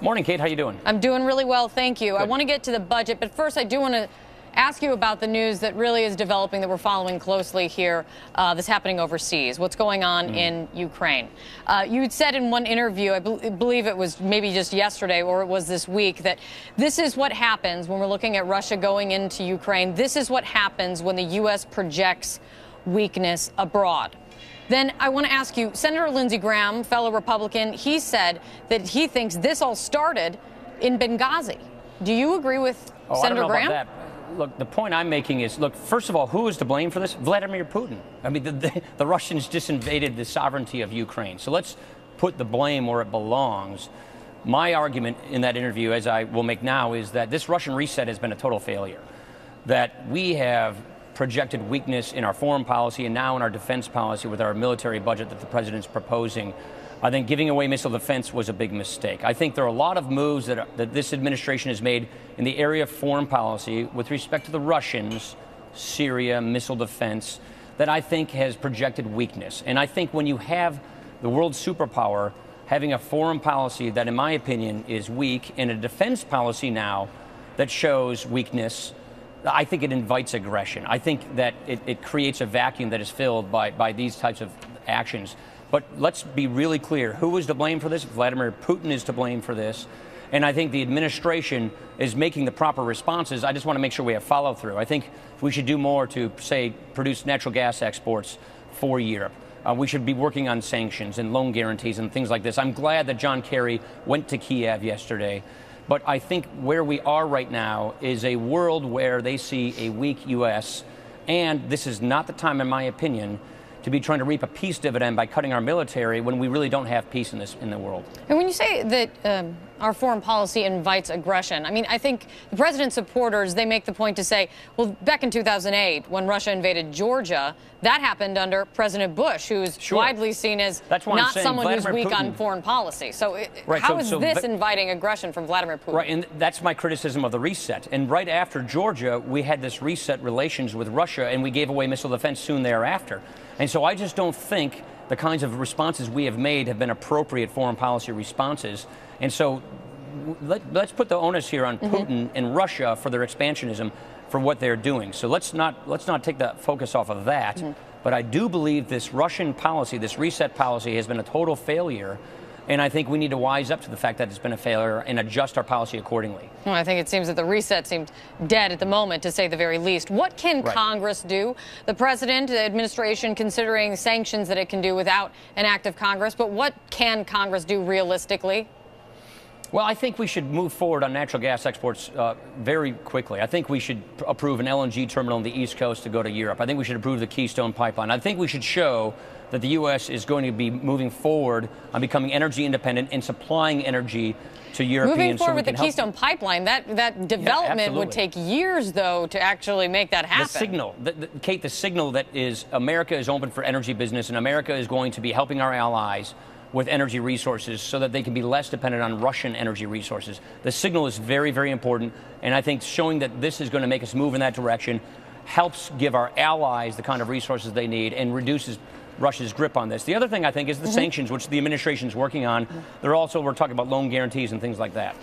Morning, Kate. How you doing? I'm doing really well, thank you. Good. I want to get to the budget, but first I do want to ask you about the news that really is developing that we're following closely here that's happening overseas. What's going on in Ukraine? You had said in one interview, I believe it was maybe just yesterday or it was this week, that this is what happens when we're looking at Russia going into Ukraine. This is what happens when the U.S. projects weakness abroad. Then I want to ask you, Senator Lindsey Graham, fellow Republican, he said that he thinks this all started in Benghazi. Do you agree with Senator Graham? I don't know about that. Look, the point I'm making is, look, first of all, who is to blame for this? Vladimir Putin. I mean, the Russians just invaded the sovereignty of Ukraine. So let's put the blame where it belongs. My argument in that interview, as I will make now, is that this Russian reset has been a total failure. That we have projected weakness in our foreign policy and now in our defense policy with our military budget that the president's proposing. I think giving away missile defense was a big mistake. I think there are a lot of moves that this administration has made in the area of foreign policy with respect to the Russians, Syria, missile defense, that I think has projected weakness. And I think when you have the world superpower having a foreign policy that, in my opinion, is weak, and a defense policy now that shows weakness, I think it invites aggression. I think that it creates a vacuum that is filled by these types of actions. But let's be really clear. Who is to blame for this? Vladimir Putin is to blame for this. And I think the administration is making the proper responses. I just want to make sure we have follow through. I think we should do more to, say, produce natural gas exports for Europe. We should be working on sanctions and loan guarantees and things like this. I'm glad that John Kerry went to Kiev yesterday. But I think where we are right now is a world where they see a weak U.S., and this is not the time, in my opinion, to be trying to reap a peace dividend by cutting our military when we really don't have peace in the world. And when you say that our foreign policy invites aggression, I mean, I think the president's supporters, they make the point to say, well, back in 2008, when Russia invaded Georgia, that happened under President Bush, who's widely seen as not someone who's weak on foreign policy. So how is this inviting aggression from Vladimir Putin? Right, and that's my criticism of the reset. And right after Georgia, we had this reset relations with Russia, and we gave away missile defense soon thereafter. And so I just don't think the kinds of responses we have made have been appropriate foreign policy responses. And so let's put the onus here on Putin and Russia for their expansionism, for what they're doing. So let's not take the focus off of that. But I do believe this Russian policy, this reset policy, has been a total failure. And I think we need to wise up to the fact that it's been a failure and adjust our policy accordingly. Well, I think it seems that the reset seemed dead at the moment, to say the very least. What can Congress do? The president, the administration, considering sanctions that it can do without an act of Congress. But what can Congress do realistically? Well, I think we should move forward on natural gas exports very quickly. I think we should approve an LNG terminal on the East Coast to go to Europe. I think we should approve the Keystone pipeline. I think we should show that the U.S. is going to be moving forward on becoming energy independent and supplying energy to Europeans. Moving forward with the Keystone pipeline, that development would take years, though, to actually make that happen. The signal, Kate, the signal that is America is open for energy business, and America is going to be helping our allies with energy resources so that they can be less dependent on Russian energy resources. The signal is very, very important, and I think showing that this is going to make us move in that direction helps give our allies the kind of resources they need and reduces Russia's grip on this. The other thing I think is the sanctions, which the administration is working on. We're talking about loan guarantees and things like that.